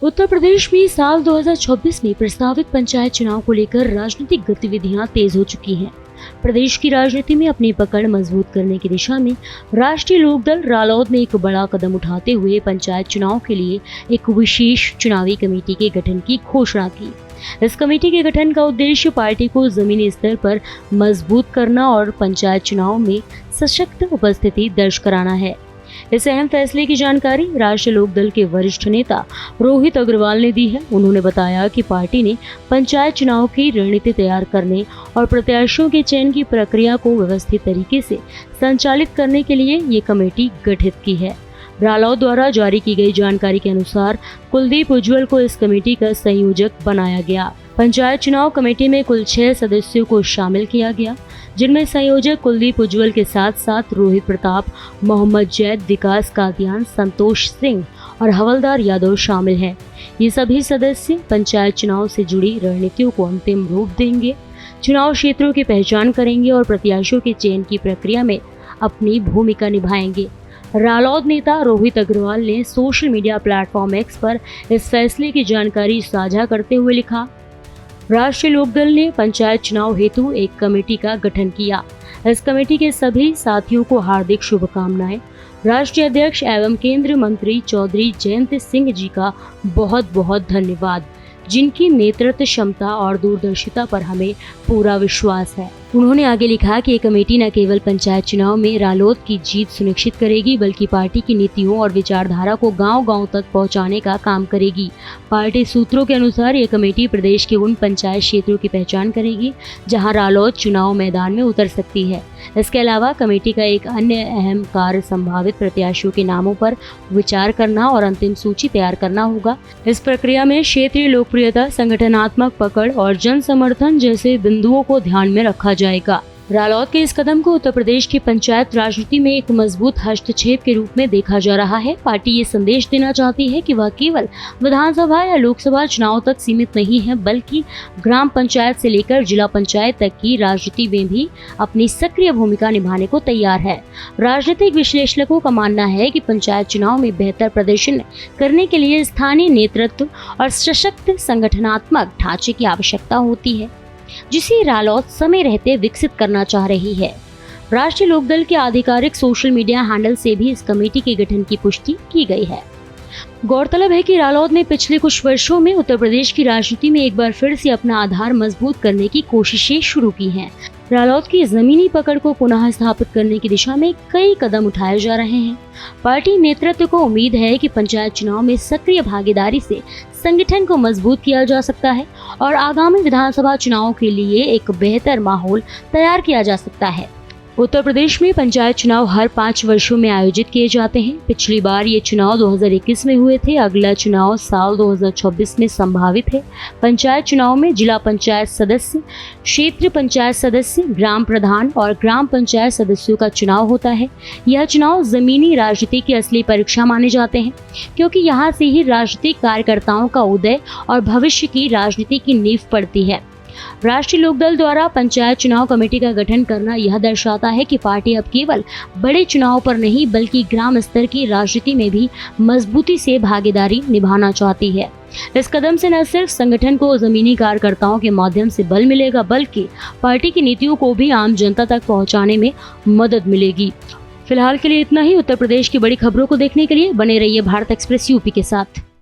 उत्तर प्रदेश में साल 2026 में प्रस्तावित पंचायत चुनाव को लेकर राजनीतिक गतिविधियां तेज हो चुकी हैं। प्रदेश की राजनीति में अपनी पकड़ मजबूत करने की दिशा में राष्ट्रीय लोकदल रालोद ने एक बड़ा कदम उठाते हुए पंचायत चुनाव के लिए एक विशेष चुनावी कमेटी के गठन की घोषणा की। इस कमेटी के गठन का उद्देश्य पार्टी को जमीनी स्तर पर मजबूत करना और पंचायत चुनाव में सशक्त उपस्थिति दर्ज कराना है। इस अहम फैसले की जानकारी राष्ट्रीय लोकदल के वरिष्ठ नेता रोहित अग्रवाल ने दी है। उन्होंने बताया कि पार्टी ने पंचायत चुनाव की रणनीति तैयार करने और प्रत्याशियों के चयन की प्रक्रिया को व्यवस्थित तरीके से संचालित करने के लिए ये कमेटी गठित की है। रालोद द्वारा जारी की गई जानकारी के अनुसार कुलदीप उज्ज्वल को इस कमेटी का संयोजक बनाया गया। पंचायत चुनाव कमेटी में कुल 6 सदस्यों को शामिल किया गया, जिनमें संयोजक कुलदीप उज्ज्वल के साथ साथ रोहित प्रताप, मोहम्मद जैद, विकास कादियान, संतोष सिंह और हवलदार यादव शामिल हैं। ये सभी सदस्य पंचायत चुनाव से जुड़ी रणनीतियों को अंतिम रूप देंगे, चुनाव क्षेत्रों की पहचान करेंगे और प्रत्याशियों के चयन की प्रक्रिया में अपनी भूमिका निभाएंगे। रालोद नेता रोहित अग्रवाल ने सोशल मीडिया प्लेटफॉर्म एक्स पर इस फैसले की जानकारी साझा करते हुए लिखा, राष्ट्रीय लोकदल ने पंचायत चुनाव हेतु एक कमेटी का गठन किया। इस कमेटी के सभी साथियों को हार्दिक शुभकामनाएं। राष्ट्रीय अध्यक्ष एवं केंद्रीय मंत्री चौधरी जयंत सिंह जी का बहुत बहुत धन्यवाद, जिनकी नेतृत्व क्षमता और दूरदर्शिता पर हमें पूरा विश्वास है। उन्होंने आगे लिखा कि ये कमेटी न केवल पंचायत चुनाव में रालोद की जीत सुनिश्चित करेगी, बल्कि पार्टी की नीतियों और विचारधारा को गांव-गांव तक पहुंचाने का काम करेगी। पार्टी सूत्रों के अनुसार ये कमेटी प्रदेश के उन पंचायत क्षेत्रों की पहचान करेगी जहां रालोद चुनाव मैदान में उतर सकती है। इसके अलावा कमेटी का एक अन्य अहम कार्य संभावित प्रत्याशियों के नामों पर विचार करना और अंतिम सूची तैयार करना होगा। इस प्रक्रिया में क्षेत्रीय लोकप्रियता, संगठनात्मक पकड़ और जन समर्थन जैसे बिंदुओं को ध्यान में रखा जाएगा। रालोद के इस कदम को उत्तर प्रदेश की पंचायत राजनीति में एक मजबूत हस्तक्षेप के रूप में देखा जा रहा है। पार्टी ये संदेश देना चाहती है कि वह केवल विधानसभा या लोकसभा चुनाव तक सीमित नहीं है, बल्कि ग्राम पंचायत से लेकर जिला पंचायत तक की राजनीति में भी अपनी सक्रिय भूमिका निभाने को तैयार है। राजनीतिक विश्लेषकों का मानना है कि पंचायत चुनाव में बेहतर प्रदर्शन करने के लिए स्थानीय नेतृत्व और सशक्त संगठनात्मक ढांचे की आवश्यकता होती है, जिसे रालोद समय रहते विकसित करना चाह रही है। राष्ट्रीय लोकदल के आधिकारिक सोशल मीडिया हैंडल से भी इस कमेटी के गठन की पुष्टि की गई है। गौरतलब है कि रालोद ने पिछले कुछ वर्षों में उत्तर प्रदेश की राजनीति में एक बार फिर से अपना आधार मजबूत करने की कोशिशें शुरू की हैं। रालोद की जमीनी पकड़ को पुनः स्थापित करने की दिशा में कई कदम उठाए जा रहे हैं। पार्टी नेतृत्व को उम्मीद है कि पंचायत चुनाव में सक्रिय भागीदारी से संगठन को मजबूत किया जा सकता है और आगामी विधानसभा चुनाव के लिए एक बेहतर माहौल तैयार किया जा सकता है। उत्तर प्रदेश में पंचायत चुनाव हर 5 वर्षों में आयोजित किए जाते हैं। पिछली बार ये चुनाव 2021 में हुए थे। अगला चुनाव साल 2026 में संभावित है। पंचायत चुनाव में जिला पंचायत सदस्य, क्षेत्र पंचायत सदस्य, ग्राम प्रधान और ग्राम पंचायत सदस्यों का चुनाव होता है। यह चुनाव जमीनी राजनीति की असली परीक्षा माने जाते हैं, क्योंकि यहाँ से ही राजनीतिक कार्यकर्ताओं का उदय और भविष्य की राजनीति की नींव पड़ती है। राष्ट्रीय लोकदल द्वारा पंचायत चुनाव कमेटी का गठन करना यह दर्शाता है कि पार्टी अब केवल बड़े चुनाव पर नहीं, बल्कि ग्राम स्तर की राजनीति में भी मजबूती से भागीदारी निभाना चाहती है। इस कदम से न सिर्फ संगठन को जमीनी कार्यकर्ताओं के माध्यम से बल मिलेगा, बल्कि पार्टी की नीतियों को भी आम जनता तक पहुंचाने में मदद मिलेगी। फिलहाल के लिए इतना ही। उत्तर प्रदेश की बड़ी खबरों को देखने के लिए बने रहिए भारत एक्सप्रेस यूपी के साथ।